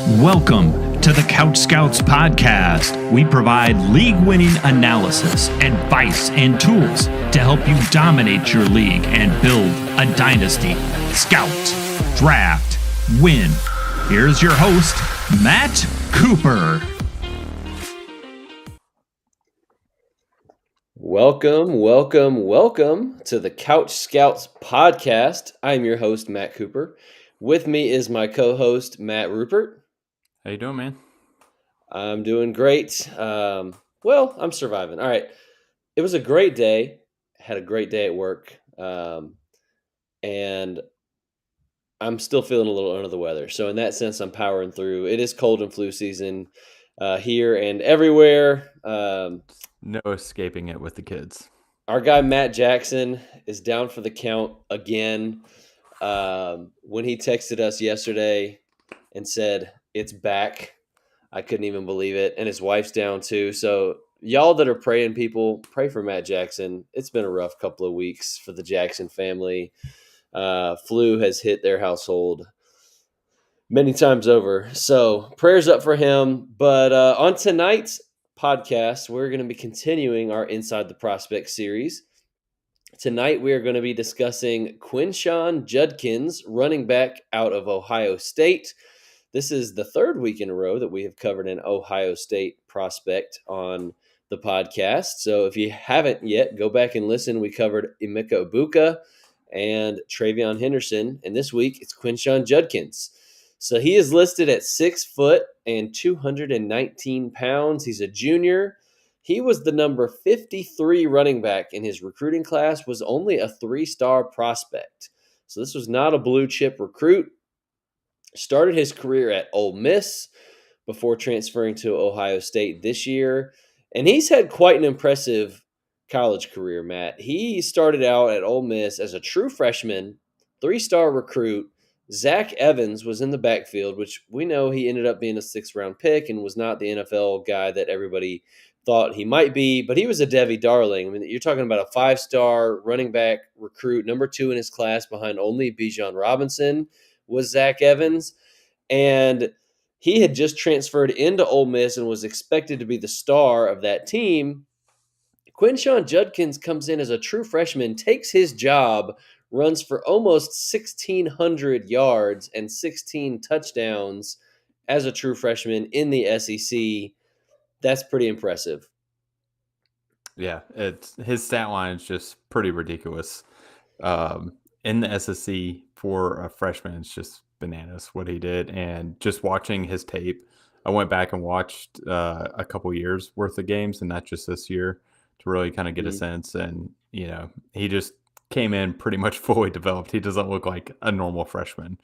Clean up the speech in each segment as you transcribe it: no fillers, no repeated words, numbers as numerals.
Welcome to the CouchScouts Podcast. We provide league-winning analysis, advice, and tools to help you dominate your league and build a dynasty. Scout, draft, win. Here's your host, Matt Cooper. Welcome to the CouchScouts Podcast. I'm your host, Matt Cooper. With me is my co-host, Matt Rupert. How you doing, man? I'm doing great. I'm surviving. All right. It was a great day. Had a great day at work. And I'm still feeling a little under the weather. So in that sense, I'm powering through. It is cold and flu season here and everywhere. No escaping it with the kids. Our guy, Matt Jackson, is down for the count again. When he texted us yesterday and said, "It's back," I couldn't even believe it. And his wife's down too. So y'all that are praying people, pray for Matt Jackson. It's been a rough couple of weeks for the Jackson family. Flu has hit their household many times over. So prayers up for him. But on tonight's podcast, we're going to be continuing our Inside the Prospect series. Tonight, we are going to be discussing Quinshon Judkins, running back out of Ohio State. This is the third week in a row that we have covered an Ohio State prospect on the podcast. So if you haven't yet, go back and listen. We covered Emeka Egbuka and Travion Henderson. And this week, it's Quinshon Judkins. So he is listed at 6 foot and 219 pounds. He's a junior. He was the number 53 running back in his recruiting class, was only a 3-star prospect. So this was not a blue chip recruit. Started his career at Ole Miss before transferring to Ohio State this year. And he's had quite an impressive college career, Matt. He started out at Ole Miss as a true freshman, 3-star recruit. Zach Evans was in the backfield, which we know he ended up being a 6th-round pick and was not the NFL guy that everybody thought he might be, but he was a Debbie Darling. I mean, you're talking about a 5-star running back recruit, number 2 in his class behind only Bijan Robinson was Zach Evans. And he had just transferred into Ole Miss and was expected to be the star of that team. Quinshon Judkins comes in as a true freshman, takes his job, runs for almost 1,600 yards and 16 touchdowns as a true freshman in the SEC. That's pretty impressive. Yeah, his stat line is just pretty ridiculous. In the SEC for a freshman, it's just bananas what he did. And just watching his tape, I went back and watched a couple years worth of games, and not just this year, to really kind of get a sense. And he just came in pretty much fully developed. He doesn't look like a normal freshman,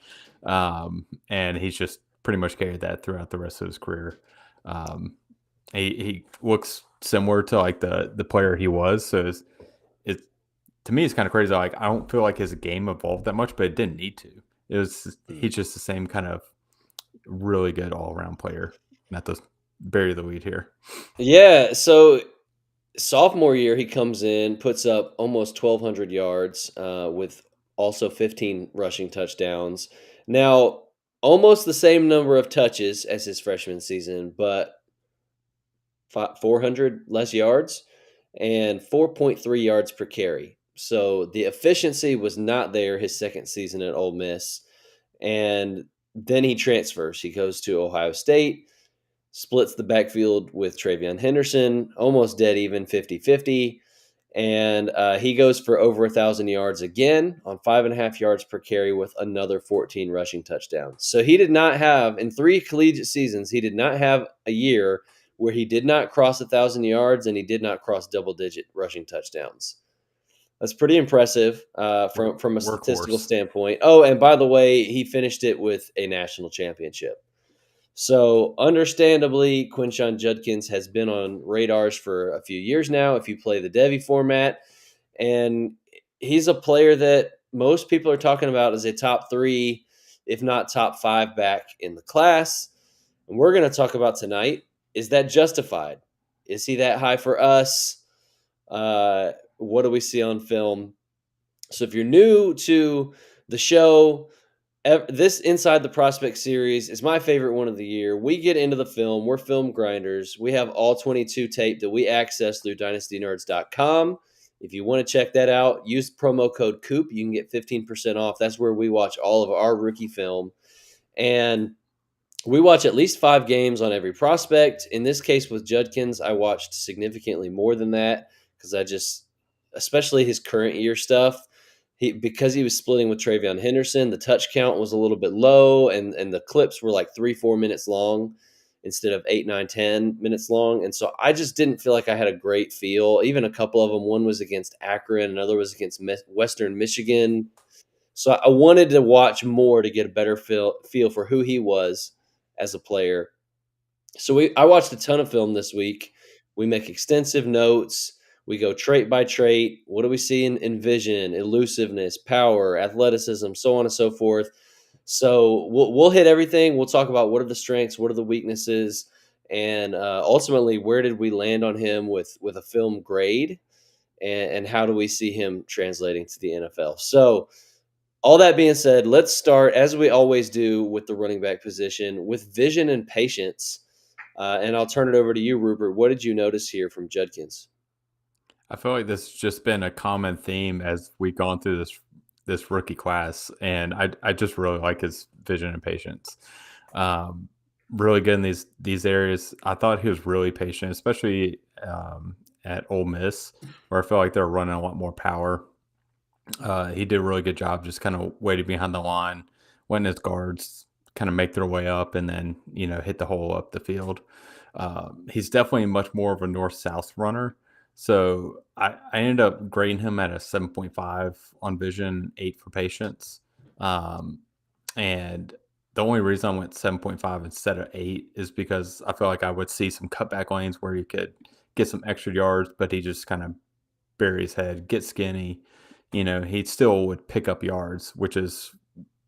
and he's just pretty much carried that throughout the rest of his career. He looks similar to like the player he was. So it to me, it's kind of crazy. Like, I don't feel like his game evolved that much, but it didn't need to. He's just the same kind of really good all around player. Not to bury the lead here. Yeah. So sophomore year, he comes in, puts up almost 1,200 yards with also 15 rushing touchdowns. Now, almost the same number of touches as his freshman season, but 400 less yards and 4.3 yards per carry. So the efficiency was not there his second season at Ole Miss. And then he transfers. He goes to Ohio State, splits the backfield with Travion Henderson, almost dead even, 50-50. And he goes for over 1,000 yards again on 5.5 yards per carry with another 14 rushing touchdowns. So he did not have, in 3 collegiate seasons, he did not have a year where he did not cross 1,000 yards and he did not cross double-digit rushing touchdowns. That's pretty impressive from a statistical standpoint. Oh, and by the way, he finished it with a national championship. So understandably, Quinshon Judkins has been on radars for a few years now if you play the Devy format. And he's a player that most people are talking about as a top 3, if not top 5 back in the class. And we're going to talk about tonight, is that justified? Is he that high for us? What do we see on film? So if you're new to the show, This Inside the Prospect series is my favorite one of the year. We get into the film. We're film grinders. We have all 22 tape that we access through dynastynerds.com. If you want to check that out, use promo code COOP. You can get 15% off. That's where we watch all of our rookie film. And we watch at least 5 games on every prospect. In this case with Judkins, I watched significantly more than that because especially his current year stuff, because he was splitting with Travion Henderson, the touch count was a little bit low, and the clips were like 3-4 minutes long instead of 8, 9, 10 minutes long. And so I just didn't feel like I had a great feel. Even a couple of them, one was against Akron, another was against Western Michigan. So I wanted to watch more to get a better feel for who he was as a player. So I watched a ton of film this week. We make extensive notes. We go trait by trait. What do we see in vision, elusiveness, power, athleticism, so on and so forth. So we'll hit everything. We'll talk about what are the strengths, what are the weaknesses, and ultimately where did we land on him with a film grade, and how do we see him translating to the NFL. So all that being said, let's start, as we always do, with the running back position, with vision and patience. And I'll turn it over to you, Rupert. What did you notice here from Judkins? I feel like this has just been a common theme as we've gone through this rookie class, and I just really like his vision and patience. Really good in these areas. I thought he was really patient, especially at Ole Miss, where I felt like they were running a lot more power. He did a really good job just kind of waiting behind the line, letting his guards kind of make their way up and then, hit the hole up the field. He's definitely much more of a north-south runner. So I ended up grading him at a 7.5 on vision, 8 for patience. And the only reason I went 7.5 instead of 8 is because I felt like I would see some cutback lanes where he could get some extra yards, but he just kind of bury his head, get skinny. He still would pick up yards, which is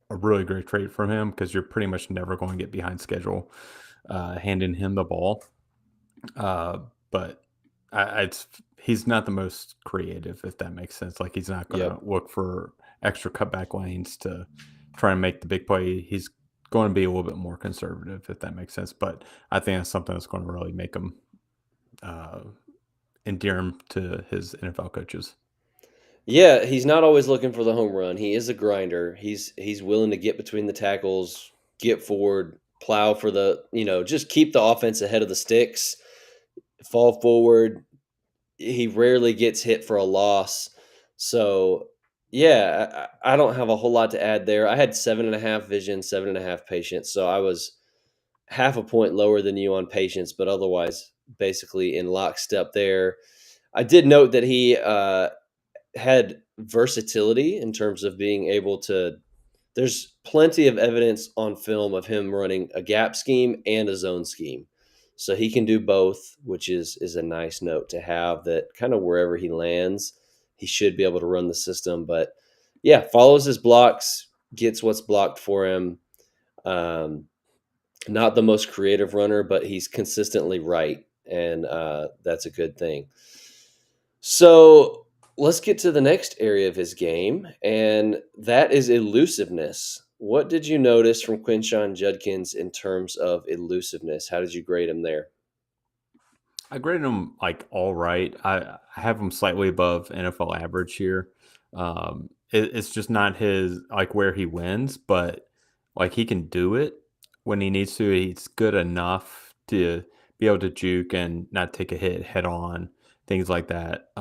a really great trait from him because you're pretty much never going to get behind schedule handing him the ball. But he's not the most creative, if that makes sense. Like, he's not going to look for extra cutback lanes to try and make the big play. He's going to be a little bit more conservative, if that makes sense. But I think that's something that's going to really make him endear him to his NFL coaches. Yeah, he's not always looking for the home run. He is a grinder. He's willing to get between the tackles, get forward, plow for just keep the offense ahead of the sticks, fall forward. He rarely gets hit for a loss. So, yeah, I don't have a whole lot to add there. I had 7.5 vision, 7.5 patience. So I was half a point lower than you on patience, but otherwise basically in lockstep there. I did note that he had versatility in terms of being able to. There's plenty of evidence on film of him running a gap scheme and a zone scheme. So he can do both, which is a nice note to have, that kind of wherever he lands, he should be able to run the system. But yeah, follows his blocks, gets what's blocked for him. Not the most creative runner, but he's consistently right. And that's a good thing. So let's get to the next area of his game, and that is elusiveness. What did you notice from Quinshon Judkins in terms of elusiveness? How did you grade him there? I graded him like all right. I have him slightly above NFL average here. It's just not his like where he wins, but like he can do it when he needs to. He's good enough to be able to juke and not take a hit head on, things like that.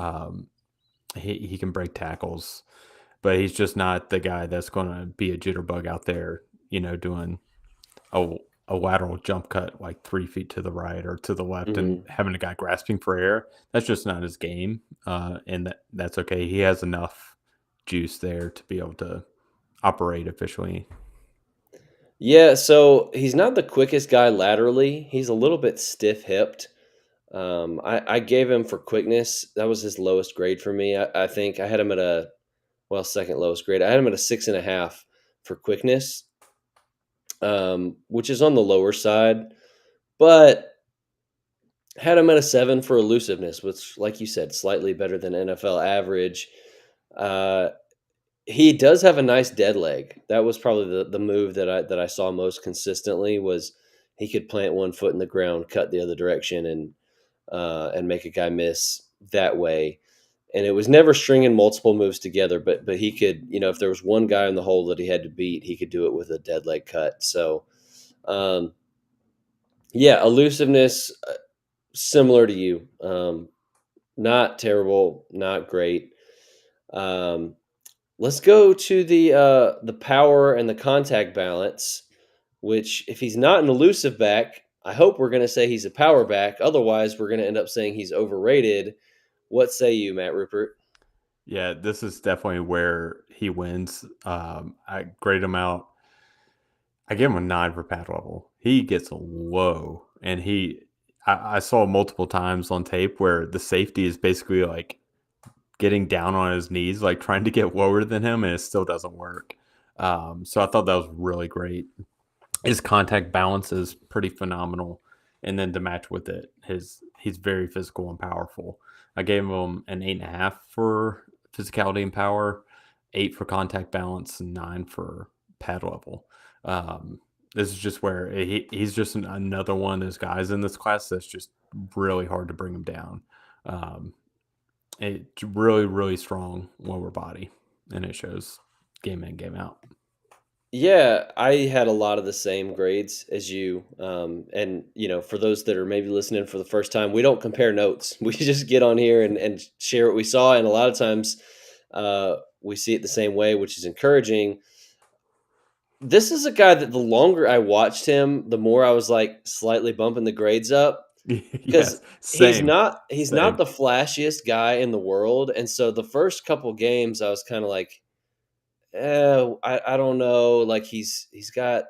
He can break tackles, but he's just not the guy that's going to be a jitterbug out there, doing a lateral jump cut like 3 feet to the right or to the left and having a guy grasping for air. That's just not his game, and that's okay. He has enough juice there to be able to operate efficiently. Yeah, so he's not the quickest guy laterally. He's a little bit stiff-hipped. I gave him for quickness. That was his lowest grade for me. I think I had him at second lowest grade. I had him at a 6.5 for quickness, which is on the lower side, but had him at a 7 for elusiveness, which, like you said, slightly better than NFL average. He does have a nice dead leg. That was probably the move that I saw most consistently was he could plant one foot in the ground, cut the other direction, and make a guy miss that way. And it was never stringing multiple moves together, but he could, if there was one guy in the hole that he had to beat, he could do it with a dead leg cut. So, yeah, elusiveness similar to you. Not terrible, not great. Let's go to the power and the contact balance, which if he's not an elusive back, I hope we're going to say he's a power back. Otherwise, we're going to end up saying he's overrated. What say you, Matt Rupert? Yeah, this is definitely where he wins. I grade him out. I give him a 9 for pad level. He gets low, and I saw multiple times on tape where the safety is basically like getting down on his knees, like trying to get lower than him, and it still doesn't work. So I thought that was really great. His contact balance is pretty phenomenal, and then to match with it, he's very physical and powerful. I gave him an 8.5 for physicality and power, 8 for contact balance, and 9 for pad level. This is just where he's just another one of those guys in this class that's just really hard to bring him down. It's really, really strong lower body, and it shows game in, game out. Yeah, I had a lot of the same grades as you. And, for those that are maybe listening for the first time, we don't compare notes. We just get on here and share what we saw. And a lot of times we see it the same way, which is encouraging. This is a guy that the longer I watched him, the more I was like slightly bumping the grades up because Yes, same. he's Same. not the flashiest guy in the world. And so the first couple games, I was kind of like, I don't know. Like he's got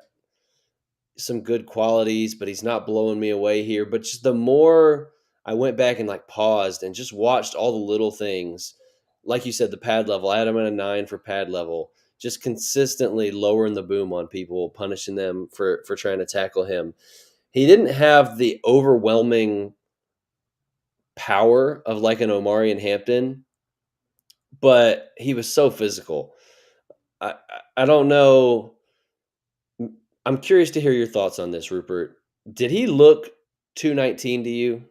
some good qualities, but he's not blowing me away here. But just the more I went back and like paused and just watched all the little things, like you said, the pad level, I had him at a 9 for pad level, just consistently lowering the boom on people, punishing them for trying to tackle him. He didn't have the overwhelming power of like an Omarion Hampton, but he was so physical. I don't know. I'm curious to hear your thoughts on this, Rupert. Did he look 219 to you?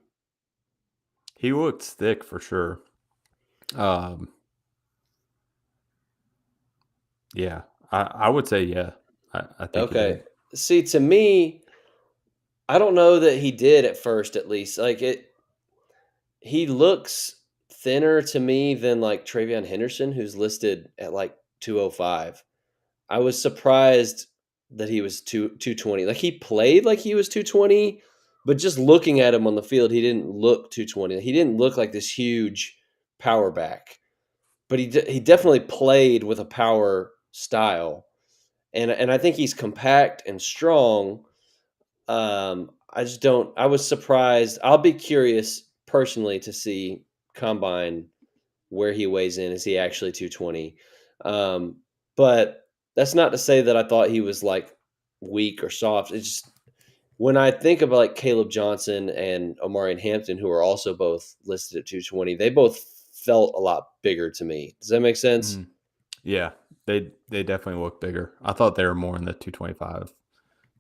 He looked thick for sure. Yeah, I would say yeah. I think he Okay. did. See, to me, I don't know that he did at first, at least. He looks thinner to me than like Travion Henderson, who's listed at like 205. I was surprised that he was 220. Like he played like he was 220, but just looking at him on the field, he didn't look 220. He didn't look like this huge power back, but he definitely played with a power style, and I think he's compact and strong. I just don't. I was surprised. I'll be curious personally to see combine where he weighs in. Is he actually 220? But that's not to say that I thought he was like weak or soft. It's just when I think about like Caleb Johnson and Omarion Hampton, who are also both listed at 220, they both felt a lot bigger to me. Does that make sense? Mhm. Yeah, they definitely look bigger. I thought they were more in the 225,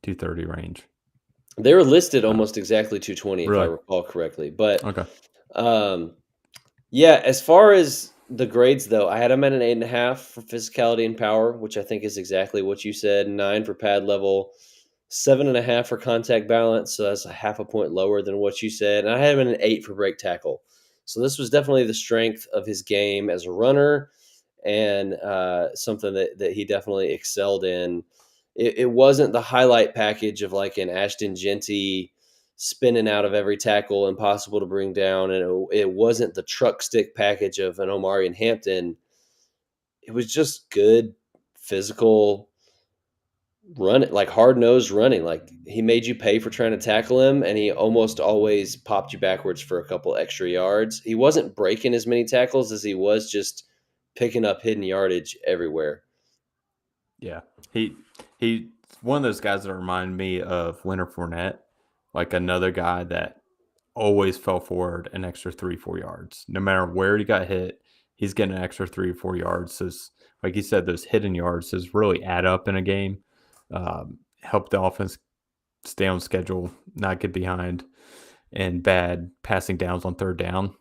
230 range. They were listed almost exactly 220, if I Really? recall correctly. But Okay. yeah, as far as the grades, though, I had him at an 8.5 for physicality and power, which I think is exactly what you said. 9 for pad level, 7.5 for contact balance. So that's a half a point lower than what you said. And I had him at an 8 for break tackle. So this was definitely the strength of his game as a runner and something that he definitely excelled in. It wasn't the highlight package of like an Ashton Genty spinning out of every tackle, impossible to bring down. And it wasn't the truck stick package of an Omarion Hampton. It was just good physical running, like hard nosed running. Like he made you pay for trying to tackle him, and he almost always popped you backwards for a couple extra yards. He wasn't breaking as many tackles as he was just picking up hidden yardage everywhere. Yeah, he's one of those guys that remind me of Leonard Fournette, like another guy that always fell forward an extra 3-4 yards. No matter where he got hit, he's getting an extra 3 or 4 yards. So, like you said, those hidden yards just really add up in a game. Help the offense stay on schedule, not get behind, and bad passing downs on third down.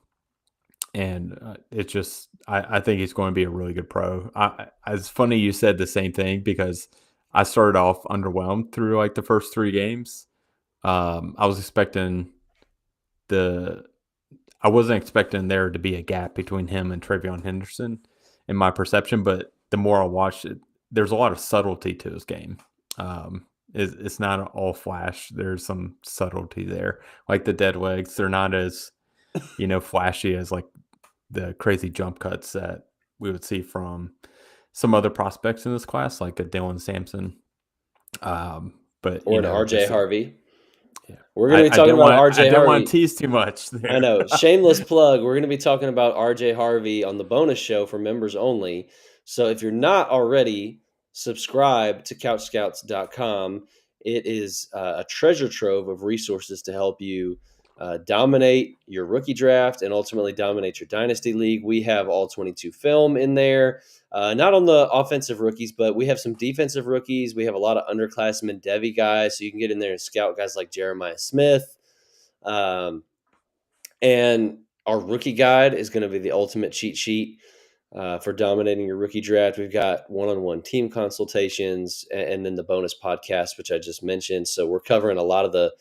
And it's just, I think he's going to be a really good pro. It's funny you said the same thing because I started off underwhelmed through like the first 3 games. I was expecting I wasn't expecting there to be a gap between him and Travion Henderson in my perception, but the more I watched it, there's a lot of subtlety to his game. It's not all flash. There's some subtlety there. Like the dead legs, they're not as, flashy as like the crazy jump cuts that we would see from some other prospects in this class, like a Dylan Sampson. But or an RJ Harvey. Yeah. We're going to be talking about RJ Harvey. I don't want to tease too much there. I know. Shameless plug. We're going to be talking about RJ Harvey on the bonus show for members only. So if you're not already, subscribe to CouchScouts.com. It is a treasure trove of resources to help you dominate your rookie draft and ultimately dominate your dynasty league. We have all 22 film in there, not on the offensive rookies, but we have some defensive rookies. We have a lot of underclassmen Devy guys, so you can get in there and scout guys like Jeremiah Smith. And our rookie guide is going to be the ultimate cheat sheet for dominating your rookie draft. We've got one-on-one team consultations and then the bonus podcast, which I just mentioned. So we're covering a lot of the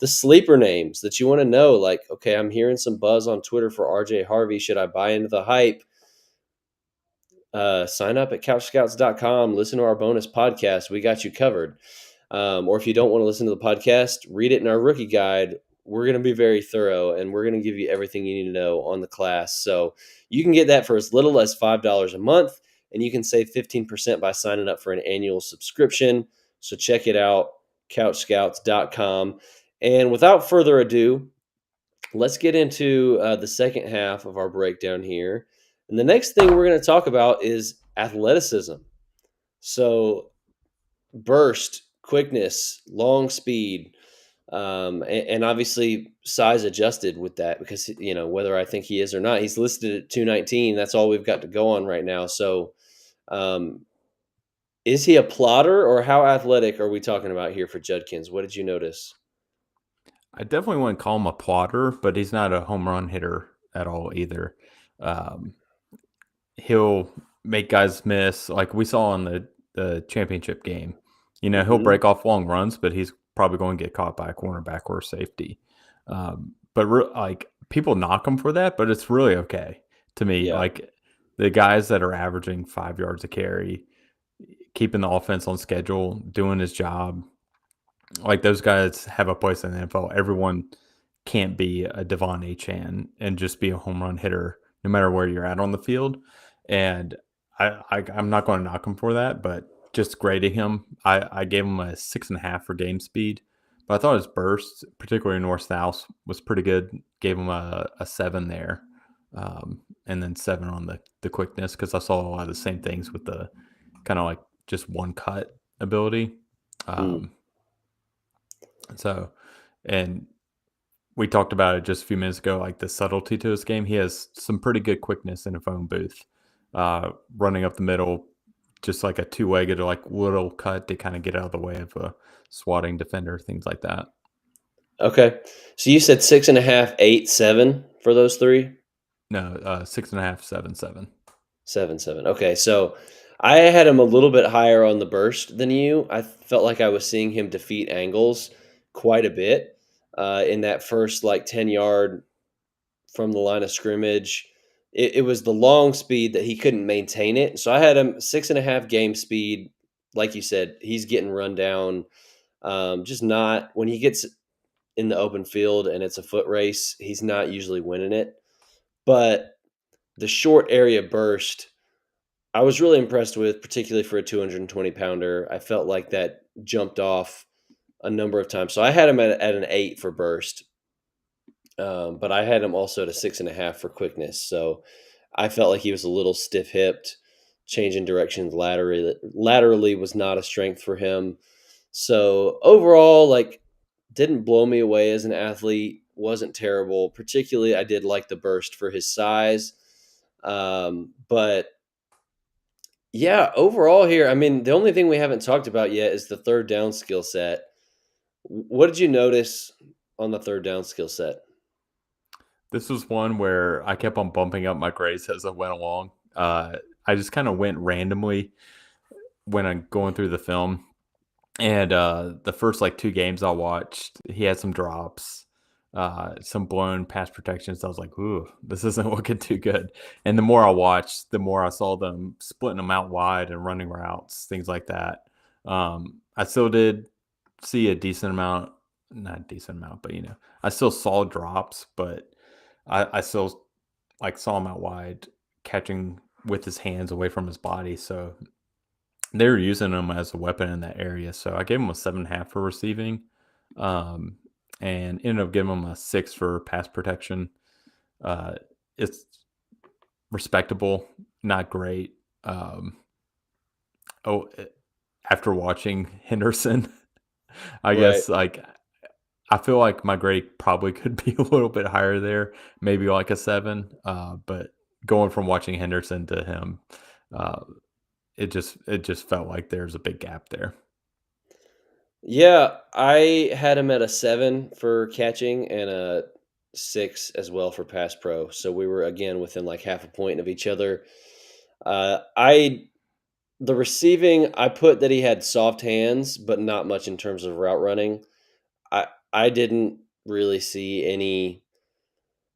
sleeper names that you want to know. Like, okay, I'm hearing some buzz on Twitter for RJ Harvey. Should I buy into the hype? Sign up at CouchScouts.com. Listen to our bonus podcast. We got you covered. Or if you don't want to listen to the podcast, read it in our rookie guide. We're going to be very thorough, and we're going to give you everything you need to know on the class. So you can get that for as little as $5 a month, and you can save 15% by signing up for an annual subscription. So check it out, CouchScouts.com. And without further ado, let's get into the second half of our breakdown here. And the next thing we're going to talk about is athleticism. So burst, quickness, long speed, and obviously size adjusted with that because, whether I think he is or not, he's listed at 219. That's all we've got to go on right now. So is he a plotter, or how athletic are we talking about here for Judkins? What did you notice? I definitely wouldn't call him a plotter, but he's not a home run hitter at all either. He'll make guys miss, like we saw in the championship game. He'll break off long runs, but he's probably going to get caught by a cornerback or a safety. But people knock him for that, but it's really okay to me. Yeah. Like the guys that are averaging 5 yards a carry, keeping the offense on schedule, doing his job, like those guys have a place in the NFL. Everyone can't be a Devon Achane and just be a home run hitter no matter where you're at on the field. And I'm not going to knock him for that, but just grading him, I gave him a 6.5 for game speed. But I thought his burst, particularly north-south, was pretty good. Gave him a 7 there, and then 7 on the quickness because I saw a lot of the same things with the kind of like just one cut ability. So, and we talked about it just a few minutes ago, like the subtlety to his game. He has some pretty good quickness in a phone booth, running up the middle, just like a two-legged, like little cut to kind of get out of the way of a swatting defender, things like that. Okay. So you said 6.5, 8, 7 for those three? No, 6.5, 7, 7. 7, 7. Okay. So I had him a little bit higher on the burst than you. I felt like I was seeing him defeat angles quite a bit in that first 10-yard from the line of scrimmage. It was the long speed that he couldn't maintain it. So I had him 6.5 game speed. Like you said, he's getting run down. Just not when he gets in the open field and it's a foot race, he's not usually winning it. But the short area burst, I was really impressed with, particularly for a 220-pounder. I felt like that jumped off a number of times. So I had him at an 8 for burst, but I had him also at a 6.5 for quickness. So I felt like he was a little stiff-hipped, changing directions laterally was not a strength for him. So overall, didn't blow me away as an athlete, wasn't terrible. Particularly, I did like the burst for his size. But yeah, overall here, I mean, the only thing we haven't talked about yet is the third down skill set. What did you notice on the third down skill set? This was one where I kept on bumping up my grades as I went along. I just kind of went randomly when I'm going through the film. And the first like 2 games I watched, he had some drops, some blown pass protections. I was like, ooh, this isn't looking too good. And the more I watched, the more I saw them splitting them out wide and running routes, things like that. I still did see a decent amount, not a decent amount, but I still saw drops, but I still like saw him out wide catching with his hands away from his body. So they were using him as a weapon in that area. So I gave him a 7.5 for receiving, and ended up giving him a 6 for pass protection. It's respectable, not great. After watching Henderson, I Right. guess like I feel like my grade probably could be a little bit higher there, maybe like a 7. But going from watching Henderson to him, it just felt like there's a big gap there. Yeah, I had him at a 7 for catching and a 6 as well for pass pro. So we were again within like half a point of each other. I The receiving, I put that he had soft hands, but not much in terms of route running. I didn't really see any,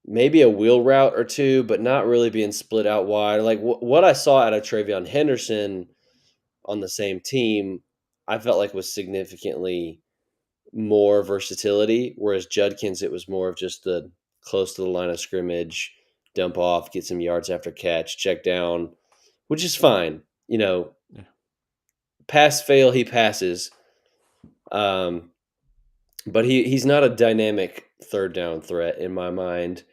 maybe a wheel route or two, but not really being split out wide. Like what I saw out of Travion Henderson on the same team, I felt like was significantly more versatility, whereas Judkins, it was more of just the close to the line of scrimmage, dump off, get some yards after catch, check down, which is fine. Yeah. Pass fail, he passes. But he's not a dynamic third down threat in my mind.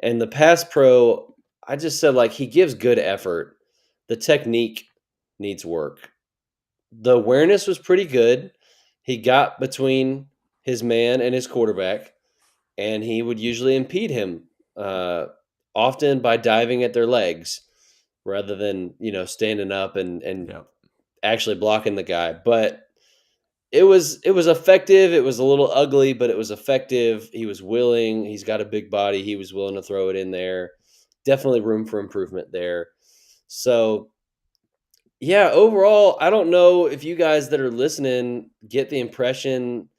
And the pass pro, I just said like he gives good effort. The technique needs work. The awareness was pretty good. He got between his man and his quarterback, and he would usually impede him, often by diving at their legs rather than standing up and Yep. actually blocking the guy. But it was effective. It was a little ugly, but it was effective. He was willing. He's got a big body. He was willing to throw it in there. Definitely room for improvement there. So yeah, overall, I don't know if you guys that are listening get the impression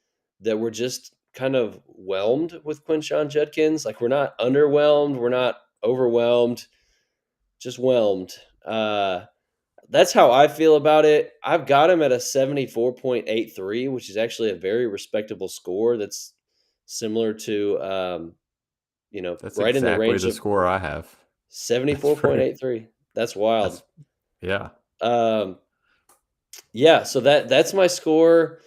that we're just kind of whelmed with Quinshon Judkins. Like we're not underwhelmed, we're not overwhelmed, just whelmed. That's how I feel about it. I've got him at a 74.83, which is actually a very respectable score. That's similar to That's right in the exactly range the of score I have. That's very 74.83. That's wild. that's yeah. Um, Yeah, so that's my score,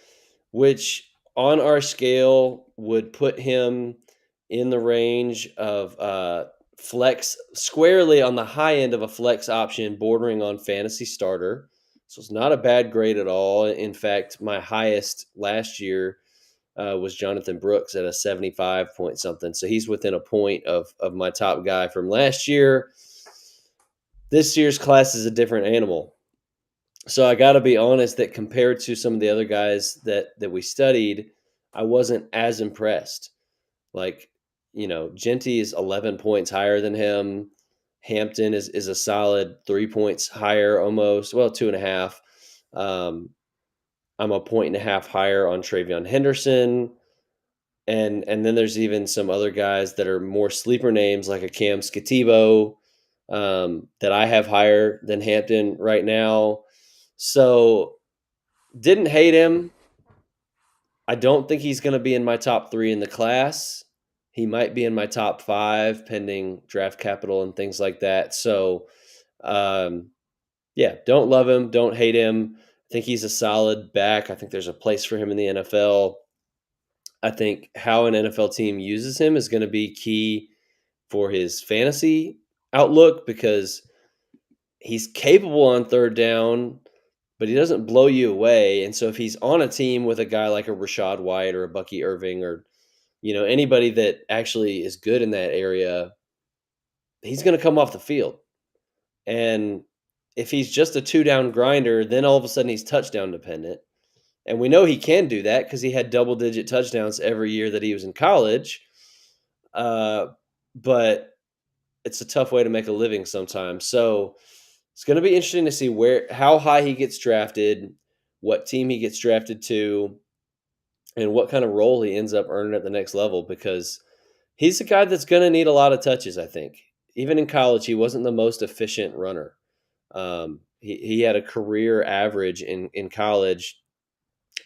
which on our scale would put him in the range of flex, squarely on the high end of a flex option, bordering on fantasy starter. So it's not a bad grade at all. In fact, my highest last year was Jonathan Brooks at a 75 point something. So he's within a point of my top guy from last year. This year's class is a different animal. So I got to be honest that compared to some of the other guys that we studied, I wasn't as impressed. Like, Genty is 11 points higher than him. Hampton is a solid 3 points higher, almost. Well, 2.5. I'm a point and a half higher on Travion Henderson, and then there's even some other guys that are more sleeper names, like a Cam Scativo, that I have higher than Hampton right now. So didn't hate him. I don't think he's going to be in my top 3 in the class. He might be in my top 5 pending draft capital and things like that. So, yeah, don't love him. Don't hate him. I think he's a solid back. I think there's a place for him in the NFL. I think how an NFL team uses him is going to be key for his fantasy outlook because he's capable on third down, but he doesn't blow you away. And so if he's on a team with a guy like a Rashad White or a Bucky Irving or, anybody that actually is good in that area, he's going to come off the field. And if he's just a 2-down grinder, then all of a sudden he's touchdown dependent. And we know he can do that because he had double-digit touchdowns every year that he was in college. But it's a tough way to make a living sometimes. So it's going to be interesting to see how high he gets drafted, what team he gets drafted to, and what kind of role he ends up earning at the next level, because he's a guy that's going to need a lot of touches, I think. Even in college, he wasn't the most efficient runner. He had a career average in college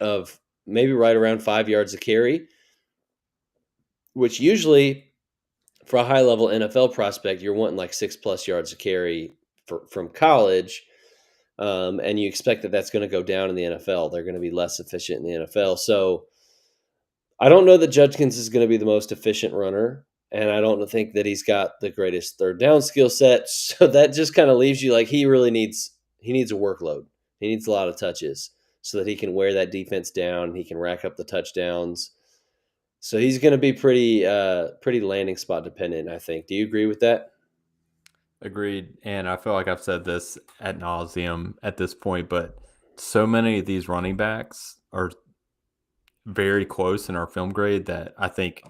of maybe right around 5 yards a carry, which usually for a high-level NFL prospect, you're wanting like 6+ yards a carry from college, and you expect that that's going to go down in the NFL. They're going to be less efficient in the NFL. So I don't know that Judkins is going to be the most efficient runner, and I don't think that he's got the greatest third down skill set. So that just kind of leaves you like he needs a workload. He needs a lot of touches so that he can wear that defense down. He can rack up the touchdowns. So he's going to be pretty landing spot dependent, I think. Do you agree with that? Agreed. And I feel like I've said this ad nauseum at this point, but so many of these running backs are very close in our film grade that I think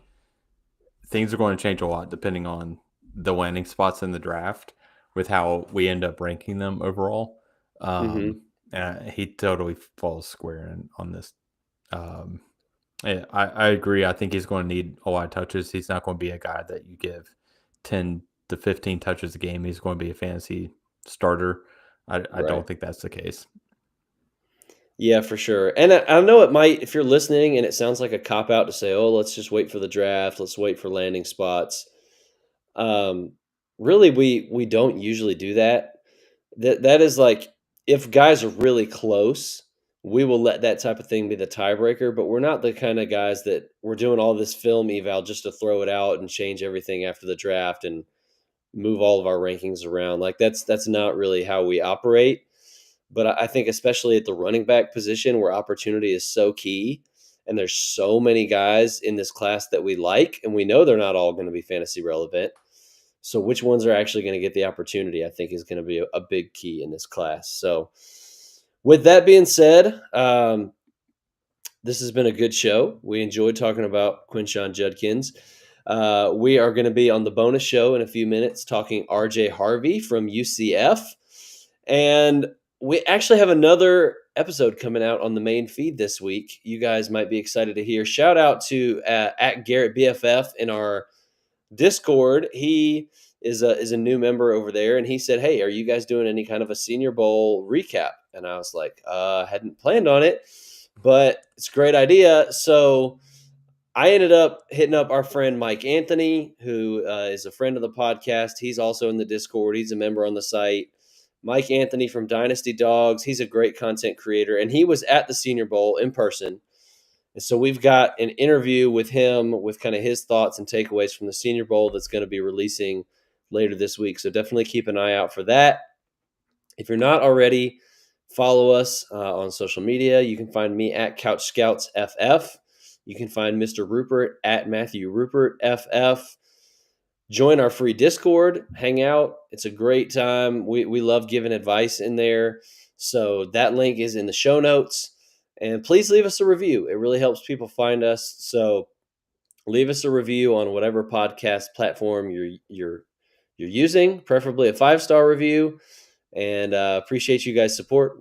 things are going to change a lot depending on the landing spots in the draft with how we end up ranking them overall. And he totally falls square in on this. I agree. I think he's going to need a lot of touches. He's not going to be a guy that you give 10 to 15 touches a game. He's going to be a fantasy starter. I don't think that's the case. Yeah, for sure. And I know it might, if you're listening and it sounds like a cop-out to say, oh, let's just wait for the draft. Let's wait for landing spots. Really, we don't usually do that. That is like, if guys are really close, we will let that type of thing be the tiebreaker, but we're not the kind of guys that we're doing all this film eval just to throw it out and change everything after the draft and move all of our rankings around. Like that's not really how we operate. But I think especially at the running back position where opportunity is so key and there's so many guys in this class that we like, and we know they're not all going to be fantasy relevant. So which ones are actually going to get the opportunity, I think, is going to be a big key in this class. So with that being said, this has been a good show. We enjoyed talking about Quinshon Judkins. We are going to be on the bonus show in a few minutes talking RJ Harvey from UCF. And we actually have another episode coming out on the main feed this week. You guys might be excited to hear. Shout out to at Garrett BFF in our Discord. He is a new member over there, and he said, hey, are you guys doing any kind of a Senior Bowl recap? And I was like, hadn't planned on it, but it's a great idea. So I ended up hitting up our friend Mike Anthony, who is a friend of the podcast. He's also in the Discord. He's a member on the site. Mike Anthony from Dynasty Dogs. He's a great content creator, and he was at the Senior Bowl in person. And so we've got an interview with him with kind of his thoughts and takeaways from the Senior Bowl that's going to be releasing later this week. So definitely keep an eye out for that. If you're not already, follow us on social media. You can find me at CouchScoutsFF. You can find Mr. Rupert at Matthew Rupert FF. Join our free Discord, hang out. It's a great time. We love giving advice in there. So that link is in the show notes. And please leave us a review. It really helps people find us. So leave us a review on whatever podcast platform you're using, preferably a 5-star review. And appreciate you guys' support.